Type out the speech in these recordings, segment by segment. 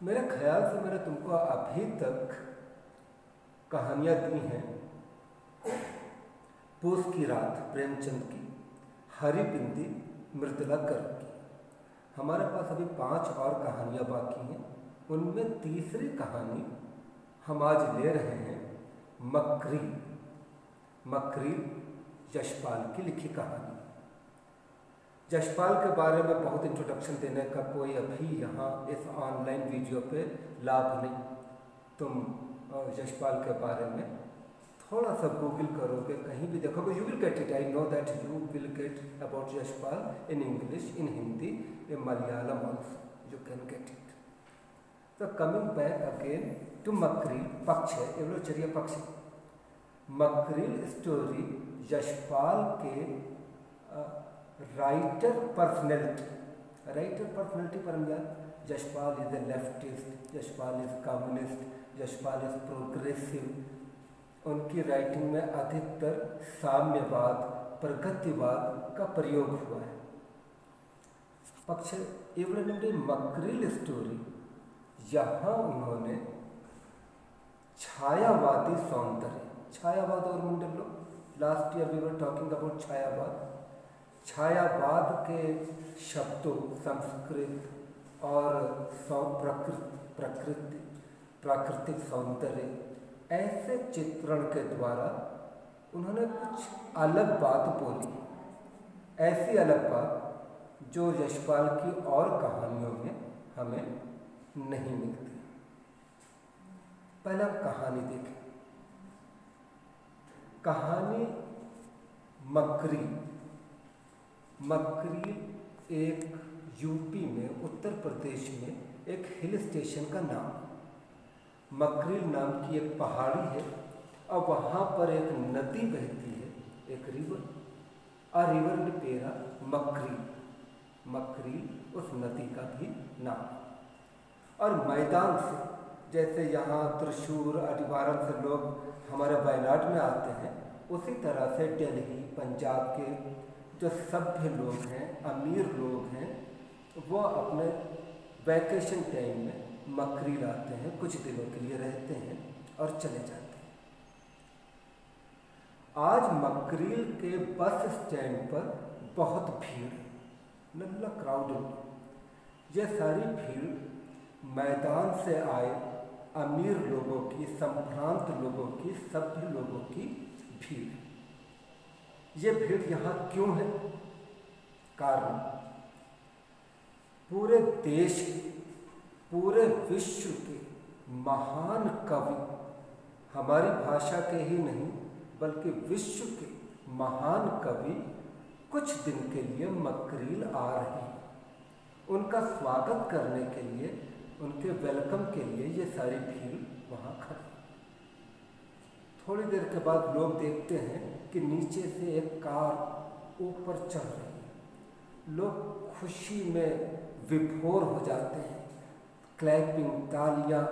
मेरे ख्याल से मैंने तुमको अभी तक कहानियाँ दी हैं पूस की रात प्रेमचंद की, हरी बिंदी मृदुला गर्ग की। हमारे पास अभी 5 और कहानियाँ बाकी हैं। उनमें तीसरी कहानी हम आज ले रहे हैं मकरील। मकरील यशपाल की लिखी कहानी। यशपाल के बारे में बहुत इंट्रोडक्शन देने का कोई अभी यहाँ इस ऑनलाइन वीडियो पे लाभ नहीं। तुम यशपाल के बारे में थोड़ा सा गूगल करोगे, कहीं भी देखोगे, you will get it. I know that you will get about Yashpal in English, in Hindi, in Malayalam also, you can get it. तो कमिंग बैक अगेन टू मकरील, पक्ष है, एवलो चरिया पक्ष। मकरील स्टोरी यशपाल के राइटर पर्सनैलिटी पर याद। Yashpal is a leftist, Yashpal is communist, Yashpal is progressive. उनकी writing में अधिकतर साम्यवाद, प्रगतिवाद का प्रयोग हुआ है। पक्ष मकरील स्टोरी, यहाँ उन्होंने छायावादी सौंदर्य, छायावाद और मंडलो, last year we were talking about Chhayavad. Chhayavad के शब्दों, संस्कृत और प्राकृतिक सौंदर्य, ऐसे चित्रण के द्वारा उन्होंने कुछ अलग बात बोली। ऐसी अलग बात जो यशपाल की और कहानियों में हमें नहीं मिलती। पहले हम कहानी देखें। कहानी मकरील। मकरील एक यूपी में, उत्तर प्रदेश में एक हिल स्टेशन का नाम। मकरील नाम की एक पहाड़ी है और वहाँ पर एक नदी बहती है, एक रिवर। आ रिवर में पेरा मकरील, मकरील उस नदी का भी नाम। और मैदान से, जैसे यहाँ त्रिशूर, अडिवारम से लोग हमारे वायनाड में आते हैं, उसी तरह से दिल्ली, पंजाब के जो सभ्य लोग हैं, अमीर लोग हैं, वो अपने वैकेशन टाइम में मकरील आते हैं, कुछ दिनों के लिए रहते हैं और चले जाते हैं। आज मकरील के बस स्टैंड पर बहुत भीड़, नल्ला क्राउड। ये सारी भीड़ मैदान से आए अमीर लोगों की, संभ्रांत लोगों की, सभ्य लोगों की भीड़। ये भीड़ यहाँ क्यों है? कारण पूरे देश के, पूरे विश्व के महान कवि, हमारी भाषा के ही नहीं बल्कि विश्व के महान कवि कुछ दिन के लिए मकरील आ रहे हैं। उनका स्वागत करने के लिए, उनके वेलकम के लिए ये सारी भीड़ वहाँ खड़ी। थोड़ी देर के बाद लोग देखते हैं कि नीचे से एक कार ऊपर चढ़ रही है। लोग खुशी में विभोर हो जाते हैं, क्लैपिंग, तालियां।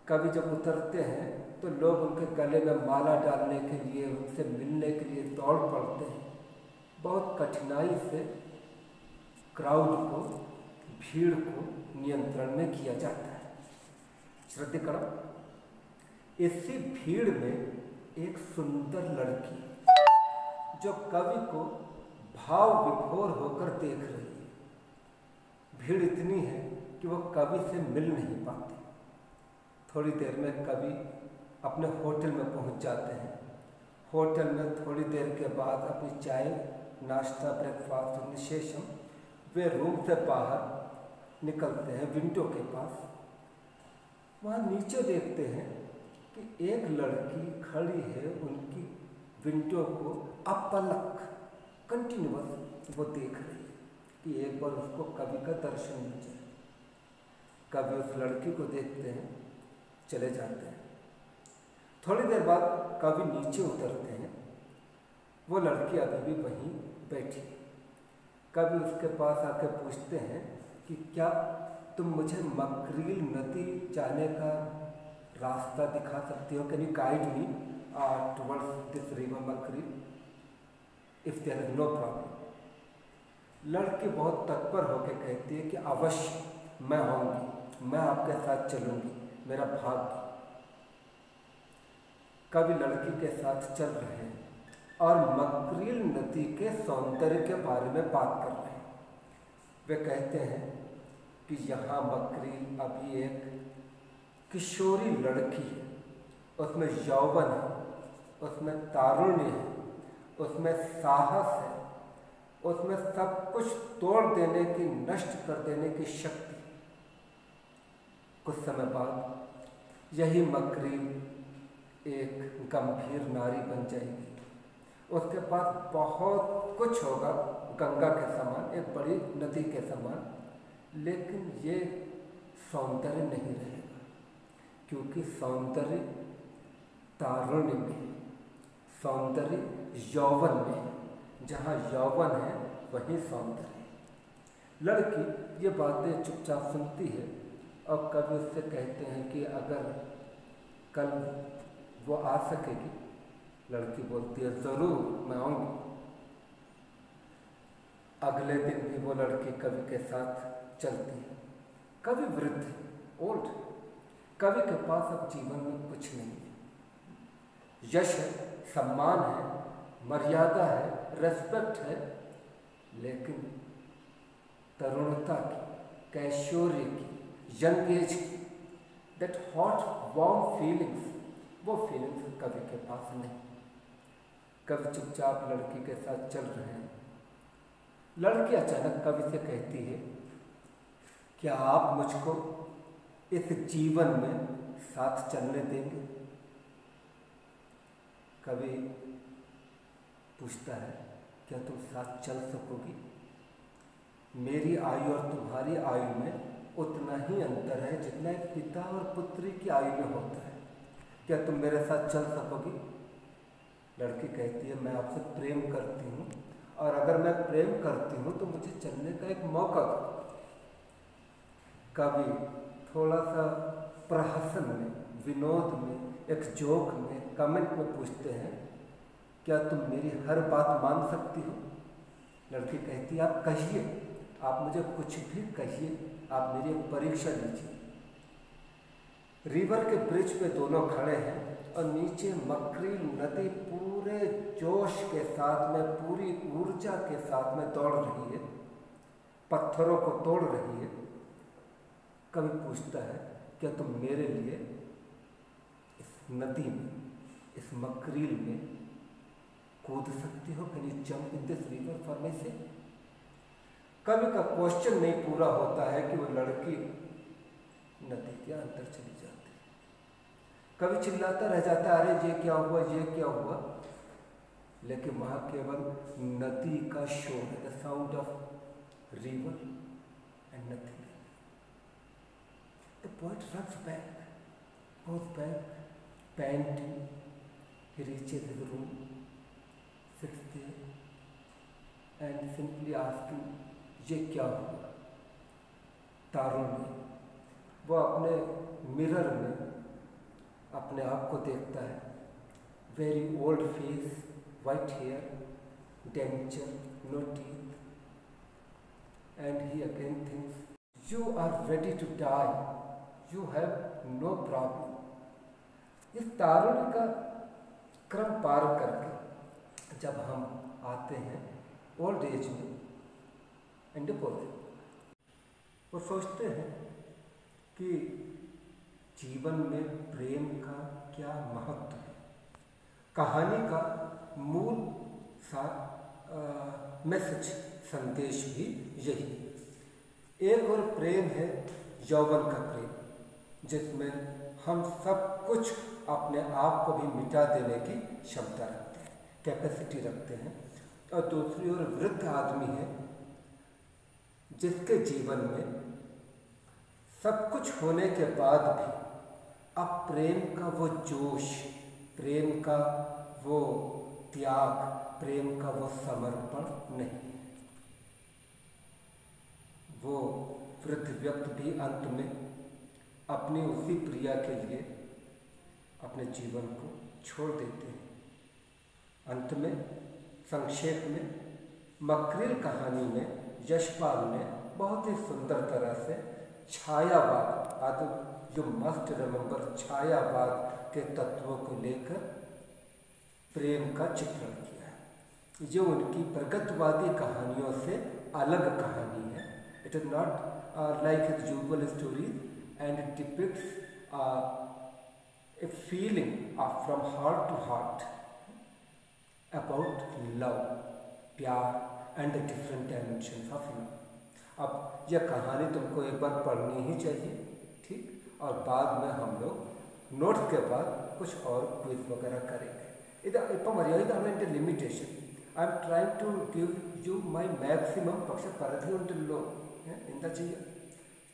कभी जब उतरते हैं तो लोग उनके गले में माला डालने के लिए, उनसे मिलने के लिए दौड़ पड़ते हैं। बहुत कठिनाई से क्राउड को, भीड़ को नियंत्रण में किया जाता है। श्रद्धा, इसी भीड़ में एक सुंदर लड़की जो कवि को भाव विभोर होकर देख रही है। भीड़ इतनी है कि वो कवि से मिल नहीं पाती। थोड़ी देर में कवि अपने होटल में पहुंच जाते हैं। होटल में थोड़ी देर के बाद अपनी चाय, नाश्ता, ब्रेकफास्ट और निशेषम, वे रूम से बाहर निकलते हैं विंडो के पास। वहाँ नीचे देखते हैं कि एक लड़की खड़ी है, उनकी विंडो को अपलक कंटिन्यूअस वो देख रही है कि एक बार उसको कवि का दर्शन मिल जाए। कवि उस लड़की को देखते हैं, चले जाते हैं। थोड़ी देर बाद कवि नीचे उतरते हैं। वो लड़की अभी भी वहीं बैठी। कवि उसके पास आके पूछते हैं कि क्या तुम मुझे मकरील नदी जाने का रास्ता दिखा सकती हो? Can you guide me towards this river मकरील if there is no problem? लड़की बहुत तत्पर होकर कहती है कि अवश्य मैं होंगी, मैं आपके साथ चलूंगी, मेरा भाग्य। कवि लड़की के साथ चल रहे हैं और मकरील नदी के सौंदर्य के बारे में बात कर रहे हैं। वे कहते हैं कि यहाँ मकरील अभी एक किशोरी लड़की है, उसमें यौवन है, उसमें तारुण्य है, उसमें साहस है, उसमें सब कुछ तोड़ देने की, नष्ट कर देने की शक्ति। कुछ समय बाद यही मकरील एक गंभीर नारी बन जाएगी। उसके पास बहुत कुछ होगा, गंगा के समान, एक बड़ी नदी के समान, लेकिन ये सौंदर्य नहीं रहेगा, क्योंकि सौंदर्य तारुण्य में, सौंदर्य यौवन में, जहाँ यौवन है वहीं सौंदर्य। लड़की ये बातें चुपचाप सुनती है और कभी उससे कहते हैं कि अगर कल वो आ सकेगी। लड़की बोलती है ज़रूर मैं आऊँगी। अगले दिन भी वो लड़की कवि के साथ चलती है। कवि वृद्ध है, ओल्ड। कवि के पास अब जीवन में कुछ नहीं है। यश है, सम्मान है, मर्यादा है, रेस्पेक्ट है, लेकिन तरुणता की, कैशोर्य की, यंग एज की, दैट हॉट वार्म फीलिंग्स, वो फीलिंग्स कवि के पास नहीं। कवि चुपचाप लड़की के साथ चल रहे हैं। लड़की अचानक कवि से कहती है, क्या आप मुझको इस जीवन में साथ चलने देंगे? कवि पूछता है, क्या तुम साथ चल सकोगी? मेरी आयु और तुम्हारी आयु में उतना ही अंतर है जितना एक पिता और पुत्री की आयु में होता है। क्या तुम मेरे साथ चल सकोगी? लड़की कहती है, मैं आपसे प्रेम करती हूँ, और अगर मैं प्रेम करती हूँ तो मुझे चलने का एक मौका दो। कवि थोड़ा सा प्रहसन में, विनोद में, एक जोक में, कमेंट में पूछते हैं, क्या तुम मेरी हर बात मान सकती हो? लड़की कहती है, आप कहिए, आप मुझे कुछ भी कहिए, आप मेरी एक परीक्षा लीजिए। रिवर के ब्रिज पे दोनों खड़े हैं और नीचे मकरील नदी पूरे जोश के साथ में, पूरी ऊर्जा के साथ में दौड़ रही है, पत्थरों को तोड़ रही है। कवि पूछता है, क्या तुम मेरे लिए इस नदी में, इस मकरील में कूद सकती हो? Can you jump in this river for me से? कवि का क्वेश्चन नहीं पूरा होता है कि वो लड़की नदी के अंदर चली जाती है। कवि चिल्लाता रह जाता है, अरे ये क्या हुआ, ये क्या हुआ? लेकिन वहाँ केवल नदी का शोर है, the sound of river and nothing. The poet runs back, goes back, panting. He reaches his room, sits there, and simply asking, ये क्या हुआ? तारुण्य। वो अपने मिरर में अपने आप को देखता है। Very old face, white hair, denture, no teeth, and he again thinks, you are ready to die. You have no problem. इस तारुण्य का क्रम पार करके जब हम आते हैं ओल्ड एज में, वो सोचते हैं कि जीवन में प्रेम का क्या महत्व है। कहानी का मूल सा मैसेज, संदेश भी यही है। एक और प्रेम है यौवन का प्रेम, जिसमें हम सब कुछ अपने आप को भी मिटा देने की क्षमता रखते हैं, कैपेसिटी रखते हैं। और दूसरी ओर वृद्ध आदमी है, जिसके जीवन में सब कुछ होने के बाद भी अब प्रेम का वो जोश, प्रेम का वो त्याग, प्रेम का वो समर्पण नहीं। वो वृद्ध व्यक्ति भी अंत में अपनी उसी प्रिया के लिए अपने जीवन को छोड़ देते हैं। अंत में, संक्षेप में, मकरील कहानी में यशपाल ने बहुत ही सुंदर तरह से छायावाद, आज यू मस्ट रिमेंबर, छायावाद के तत्वों को लेकर प्रेम का चित्रण किया है, जो उनकी प्रगतवादी कहानियों से अलग कहानी है। It is not like his usual stories and it depicts a feeling of from heart to heart about love, प्यार and the different dimensions of love। अब यह कहानी तुमको एक बार पढ़नी ही चाहिए, ठीक, और बाद में हम लोग नोट्स के बाद कुछ और क्विज वगैरह करेंगे। इപ്പം മര്യാദ limitation I am trying to give you my maximum, പക്ഷെ പരിധി ഉണ്ടല്ലോ, എന്താ ചെയ്യുക?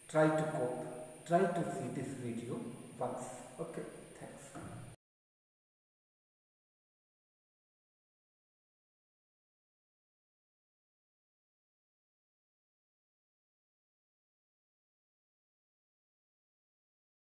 Try to cope, try to see this video once, okay.